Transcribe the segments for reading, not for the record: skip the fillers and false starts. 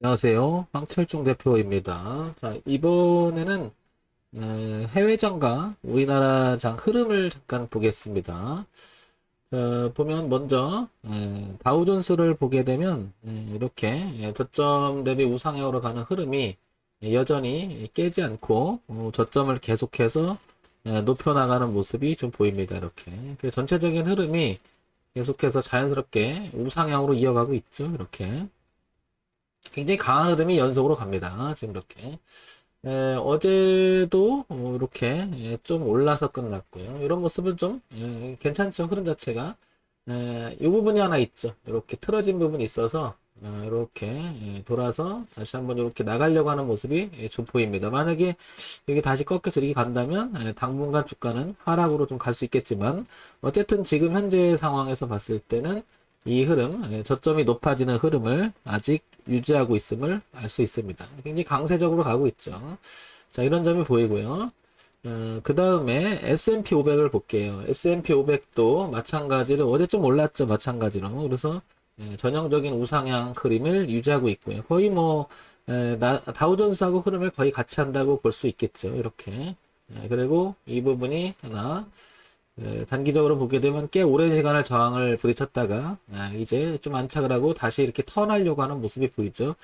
안녕하세요. 황철중 대표입니다. 자, 이번에는 해외장과 우리나라 장 흐름을 잠깐 보겠습니다. 보면 먼저 다우존스를 보게 되면 이렇게 저점 대비 우상향으로 가는 흐름이 여전히 깨지 않고 저점을 계속해서 높여나가는 모습이 좀 보입니다. 이렇게. 그래서 전체적인 흐름이 계속해서 자연스럽게 우상향으로 이어가고 있죠. 이렇게. 굉장히 강한 흐름이 연속으로 갑니다. 지금 이렇게. 어제도 이렇게 좀 올라서 끝났고요. 이런 모습은 좀 괜찮죠. 흐름 자체가. 이 부분이 하나 있죠. 이렇게 틀어진 부분이 있어서 이렇게 돌아서 다시 한번 이렇게 나가려고 하는 모습이 좀 보입니다. 만약에 여기 다시 꺾여서 이렇게 간다면 당분간 주가는 하락으로 좀 갈 수 있겠지만 어쨌든 지금 현재 상황에서 봤을 때는 이 흐름, 저점이 높아지는 흐름을 아직 유지하고 있음을 알 수 있습니다. 굉장히 강세적으로 가고 있죠. 자, 이런 점이 보이고요. 그 다음에 S&P 500을 볼게요. S&P 500도 마찬가지로 어제 좀 올랐죠. 마찬가지로. 그래서 전형적인 우상향 흐름을 유지하고 있고요. 거의 뭐 다우존스하고 흐름을 거의 같이 한다고 볼 수 있겠죠. 이렇게. 그리고 이 부분이 하나 단기적으로 보게 되면 꽤 오랜 시간을 저항을 부딪혔다가 이제 좀 안착을 하고 다시 이렇게 턴하려고 하는 모습이 보이죠.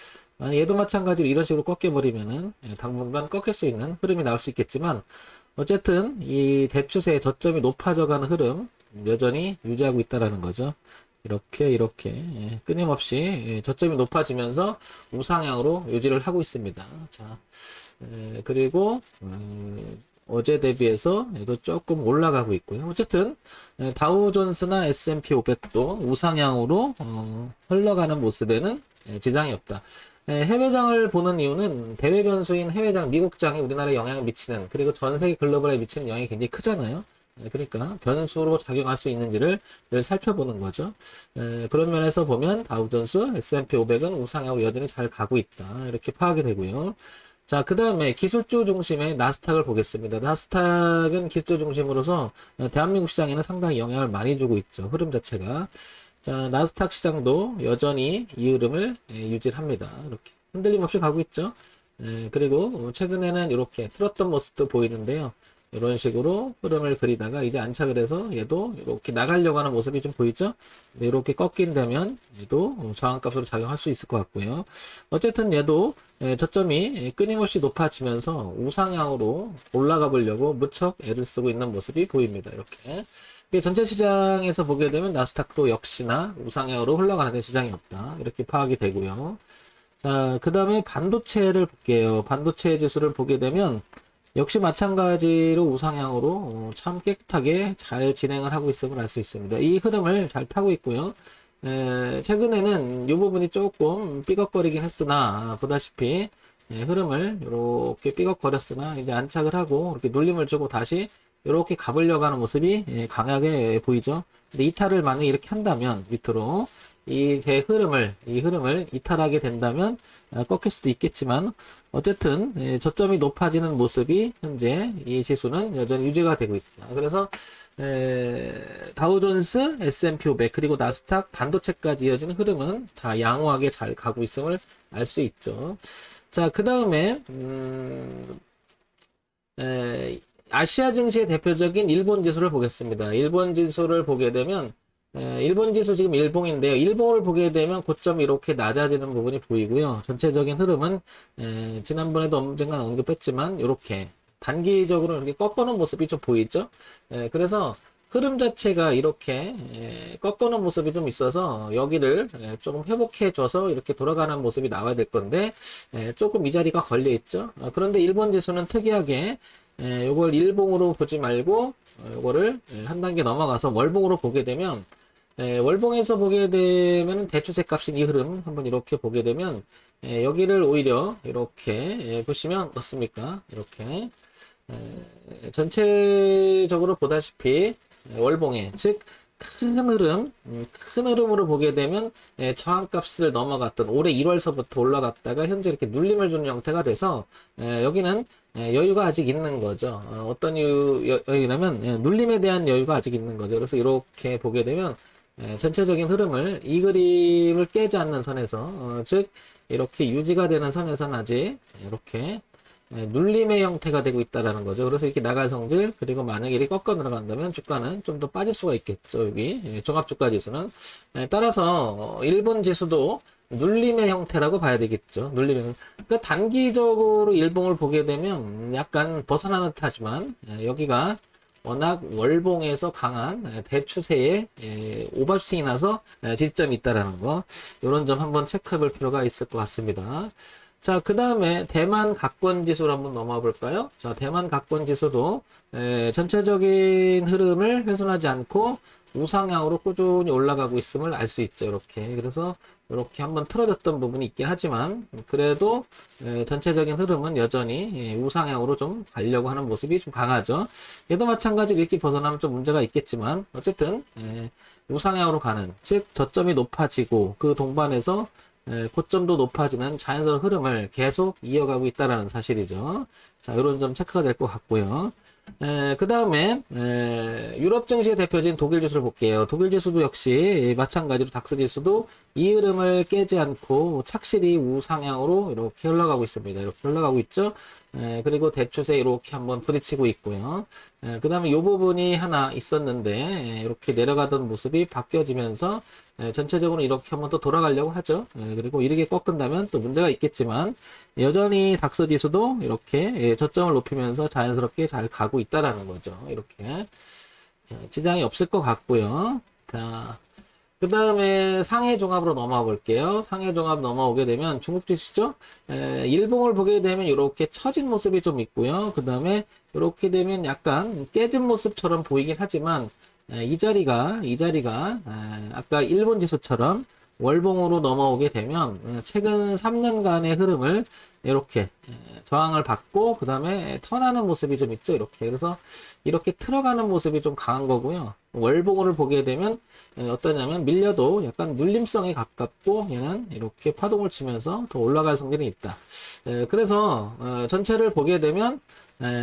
얘도 마찬가지로 이런 식으로 꺾여버리면은 당분간 꺾일 수 있는 흐름이 나올 수 있겠지만 어쨌든 이 대추세의 저점이 높아져가는 흐름 여전히 유지하고 있다라는 거죠. 이렇게 끊임없이 저점이 높아지면서 우상향으로 유지를 하고 있습니다. 자, 그리고 어제 대비해서 얘도 조금 올라가고 있고요. 어쨌든 다우존스나 S&P 500도 우상향으로 흘러가는 모습에는 지장이 없다. 해외장을 보는 이유는 대외 변수인 해외장, 미국장이 우리나라에 영향을 미치는, 그리고 전 세계 글로벌에 미치는 영향이 굉장히 크잖아요. 그러니까 변수로 작용할 수 있는지를 늘 살펴보는 거죠. 그런 면에서 보면 다우존스, S&P 500은 우상향으로 여전히 잘 가고 있다. 이렇게 파악이 되고요. 자, 그 다음에 기술주 중심의 나스닥을 보겠습니다. 나스닥은 기술주 중심으로서 대한민국 시장에는 상당히 영향을 많이 주고 있죠. 흐름 자체가. 자, 나스닥 시장도 여전히 이 흐름을 유지를 합니다. 이렇게 흔들림 없이 가고 있죠. 그리고 최근에는 이렇게 틀었던 모습도 보이는데요. 이런 식으로 흐름을 그리다가 이제 안착을 해서 얘도 이렇게 나가려고 하는 모습이 좀 보이죠? 이렇게 꺾인다면 얘도 저항값으로 작용할 수 있을 것 같고요. 어쨌든 얘도 저점이 끊임없이 높아지면서 우상향으로 올라가 보려고 무척 애를 쓰고 있는 모습이 보입니다. 이렇게. 전체 시장에서 보게 되면 나스닥도 역시나 우상향으로 흘러가는 시장이 없다. 이렇게 파악이 되고요. 자, 그 다음에 반도체를 볼게요. 반도체 지수를 보게 되면 역시 마찬가지로 우상향으로 참 깨끗하게 잘 진행을 하고 있음을 알 수 있습니다. 이 흐름을 잘 타고 있고요. 최근에는 이 부분이 조금 삐걱거리긴 했으나 보다시피 흐름을 이렇게 삐걱거렸으나 이제 안착을 하고 이렇게 눌림을 주고 다시 이렇게 가보려고 하는 모습이 강하게 보이죠. 근데 이탈을 만약에 이렇게 한다면 밑으로 이 흐름을 이탈하게 된다면 꺾일 수도 있겠지만 어쨌든 저점이 높아지는 모습이 현재 이 지수는 여전히 유지가 되고 있다. 그래서 다우존스, S&P 500 그리고 나스닥 반도체까지 이어지는 흐름은 다 양호하게 잘 가고 있음을 알 수 있죠. 자, 그 다음에 아시아 증시의 대표적인 일본 지수를 보겠습니다. 일본 지수를 보게 되면 일본 지수 지금 일봉인데요. 일봉을 보게 되면 고점이 이렇게 낮아지는 부분이 보이고요. 전체적인 흐름은 지난번에도 언젠가 언급했지만 이렇게 단기적으로 이렇게 꺾어놓은 모습이 좀 보이죠. 그래서 흐름 자체가 이렇게 꺾어놓은 모습이 좀 있어서 여기를 조금 회복해줘서 이렇게 돌아가는 모습이 나와야 될 건데 조금 이 자리가 걸려 있죠. 그런데 일본 지수는 특이하게 요걸 일봉으로 보지 말고 요거를 한 단계 넘어가서 월봉으로 보게 되면 월봉에서 보게 되면 대추세 값인 이 흐름 한번 이렇게 보게 되면 여기를 오히려 이렇게 보시면 어떻습니까? 이렇게 전체적으로 보다시피 월봉에 즉 큰 흐름, 큰 흐름으로 보게 되면 저항값을 넘어갔던 올해 1월서부터 올라갔다가 현재 이렇게 눌림을 주는 형태가 돼서 여기는 여유가 아직 있는 거죠. 어떤 여유냐면 눌림에 대한 여유가 아직 있는 거죠. 그래서 이렇게 보게 되면 전체적인 흐름을 이 그림을 깨지 않는 선에서 즉 이렇게 유지가 되는 선에서는 아직 이렇게 눌림의 형태가 되고 있다라는 거죠. 그래서 이렇게 나갈 성질 그리고 만약에 이렇게 꺾어 들어간다면 주가는 좀 더 빠질 수가 있겠죠. 여기 종합주가 지수는 따라서 일본 지수도 눌림의 형태라고 봐야 되겠죠. 눌림의 그러니까 단기적으로 일봉을 보게 되면 약간 벗어나는 듯하지만 여기가 워낙 월봉에서 강한 대추세에 오버슈팅이 나서 지지점이 있다라는 거 이런 점 한번 체크해 볼 필요가 있을 것 같습니다. 자, 그 다음에 대만 각권 지수로 한번 넘어가 볼까요? 자, 대만 각권 지수도 전체적인 흐름을 훼손하지 않고 우상향으로 꾸준히 올라가고 있음을 알 수 있죠. 이렇게. 그래서 이렇게 한번 틀어졌던 부분이 있긴 하지만 그래도 전체적인 흐름은 여전히 우상향으로 좀 가려고 하는 모습이 좀 강하죠. 얘도 마찬가지로 이렇게 벗어나면 좀 문제가 있겠지만 어쨌든 우상향으로 가는 즉 저점이 높아지고 그 동반해서 고점도 높아지는 자연스러운 흐름을 계속 이어가고 있다는 사실이죠. 자, 이런 점 체크가 될 것 같고요. 그 다음에 유럽 증시의 대표적인 독일 지수를 볼게요. 독일 지수도 역시 마찬가지로 닥스 지수도 이 흐름을 깨지 않고 착실히 우상향으로 이렇게 흘러가고 있습니다. 이렇게 흘러가고 있죠. 그리고 대추세 이렇게 한번 부딪히고 있고요. 그 다음에 이 부분이 하나 있었는데 이렇게 내려가던 모습이 바뀌어지면서 전체적으로 이렇게 한번 또 돌아가려고 하죠. 그리고 이렇게 꺾은다면 또 문제가 있겠지만 여전히 닥스 지수도 이렇게 저점을 높이면서 자연스럽게 잘 가고 있다라는 거죠. 이렇게 자, 지장이 없을 것 같고요. 자, 그 다음에 상해 종합으로 넘어가 볼게요. 상해 종합 넘어오게 되면 중국 지수죠. 일봉을 보게 되면 이렇게 처진 모습이 좀 있고요. 그 다음에 이렇게 되면 약간 깨진 모습처럼 보이긴 하지만 이 자리가 아까 일본 지수처럼 월봉으로 넘어오게 되면 최근 3년간의 흐름을 이렇게 저항을 받고 그 다음에 턴하는 모습이 좀 있죠. 이렇게 그래서 이렇게 틀어가는 모습이 좀 강한 거고요. 월봉을 보게 되면 어떠냐면 밀려도 약간 눌림성에 가깝고 얘는 이렇게 파동을 치면서 더 올라갈 성질이 있다. 그래서 전체를 보게 되면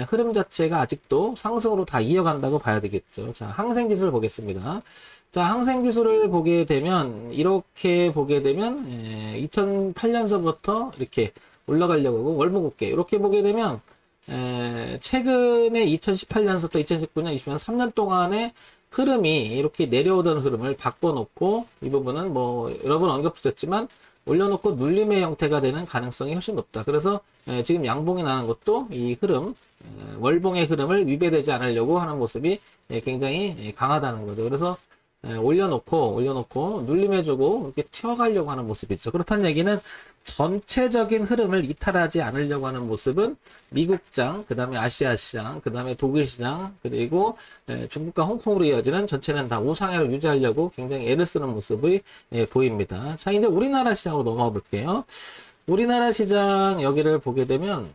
흐름 자체가 아직도 상승으로 다 이어간다고 봐야 되겠죠. 자, 항생지수를 보겠습니다. 자, 항생지수를 보게 되면 이렇게 보게 되면 2008년서부터 이렇게 올라가려고 하고 월봉국계 이렇게 보게 되면 최근에 2018년서부터 2019년, 20년 3년 동안의 흐름이 이렇게 내려오던 흐름을 바꿔놓고 이 부분은 뭐 여러 번 언급드렸지만 올려놓고 눌림의 형태가 되는 가능성이 훨씬 높다. 그래서 지금 양봉이 나는 것도 이 흐름 월봉의 흐름을 위배되지 않으려고 하는 모습이 굉장히 강하다는 거죠. 그래서 올려놓고 눌림해주고 이렇게 튀어가려고 하는 모습이 있죠. 그렇다는 얘기는 전체적인 흐름을 이탈하지 않으려고 하는 모습은 미국장, 그 다음에 아시아 시장, 그 다음에 독일 시장, 그리고 중국과 홍콩으로 이어지는 전체는 다 우상향을 유지하려고 굉장히 애를 쓰는 모습이 보입니다. 자, 이제 우리나라 시장으로 넘어가 볼게요. 우리나라 시장 여기를 보게 되면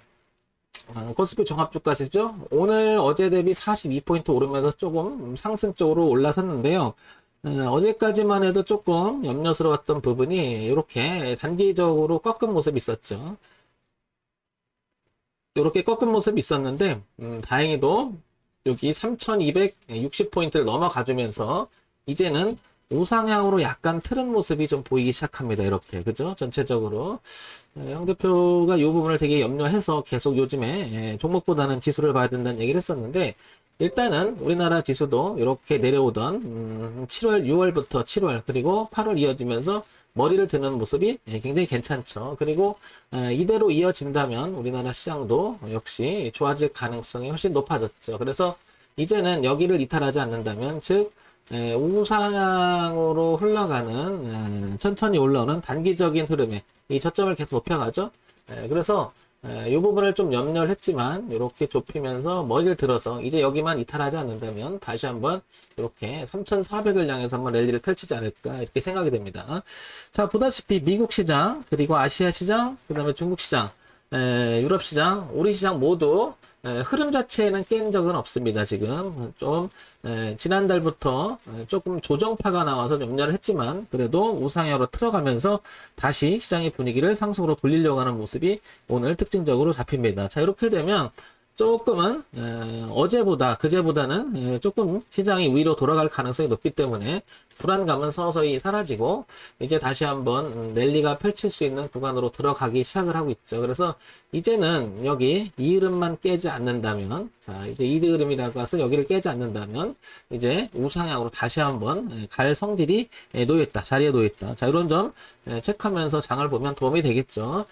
코스피 종합주가시죠. 오늘 어제 대비 42포인트 오르면서 조금 상승적으로 올라섰는데요. 어제까지만 해도 조금 염려스러웠던 부분이 이렇게 단기적으로 꺾은 모습이 있었죠. 이렇게 꺾은 모습이 있었는데 다행히도 여기 3260포인트를 넘어가주면서 이제는 우상향으로 약간 틀은 모습이 좀 보이기 시작합니다. 이렇게 그죠? 전체적으로 양 대표가 이 부분을 되게 염려해서 계속 요즘에 종목보다는 지수를 봐야 된다는 얘기를 했었는데 일단은 우리나라 지수도 이렇게 내려오던 7월, 6월부터 7월 그리고 8월 이어지면서 머리를 드는 모습이 굉장히 괜찮죠. 그리고 이대로 이어진다면 우리나라 시장도 역시 좋아질 가능성이 훨씬 높아졌죠. 그래서 이제는 여기를 이탈하지 않는다면 즉 우상향으로 흘러가는 천천히 올라오는 단기적인 흐름에 이 저점을 계속 높여가죠. 그래서 이 부분을 좀 염려를 했지만 이렇게 좁히면서 머리를 들어서 이제 여기만 이탈하지 않는다면 다시 한번 이렇게 3,400을 향해서 한번 랠리를 펼치지 않을까 이렇게 생각이 됩니다. 자, 보다시피 미국 시장 그리고 아시아 시장 그 다음에 중국 시장 유럽 시장 우리 시장 모두 흐름 자체는 깬 적은 없습니다. 지금 좀 지난달부터 조금 조정파가 나와서 염려를 했지만 그래도 우상향으로 틀어가면서 다시 시장의 분위기를 상승으로 돌리려고 하는 모습이 오늘 특징적으로 잡힙니다. 자, 이렇게 되면 조금은 어제보다 그제보다는 조금 시장이 위로 돌아갈 가능성이 높기 때문에 불안감은 서서히 사라지고 이제 다시 한번 랠리가 펼칠 수 있는 구간으로 들어가기 시작을 하고 있죠. 그래서 이제는 여기 이 흐름만 깨지 않는다면, 자 이제 이 흐름이라고 해서 여기를 깨지 않는다면 이제 우상향으로 다시 한번 갈 성질이 놓여있다, 자리에 놓여있다. 자 이런 점 체크하면서 장을 보면 도움이 되겠죠.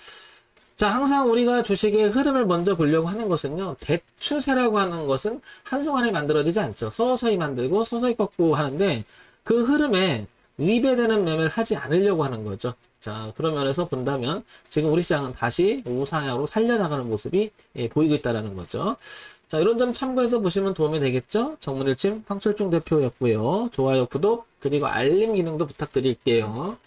자, 항상 우리가 주식의 흐름을 먼저 보려고 하는 것은요, 대추세라고 하는 것은 한순간에 만들어지지 않죠. 서서히 만들고 서서히 꺾고 하는데, 그 흐름에 위배되는 매매를 하지 않으려고 하는 거죠. 자, 그런 면에서 본다면, 지금 우리 시장은 다시 우상향으로 살려나가는 모습이 보이고 있다는 거죠. 자, 이런 점 참고해서 보시면 도움이 되겠죠? 정문일침 황철중 대표였고요. 좋아요, 구독, 그리고 알림 기능도 부탁드릴게요.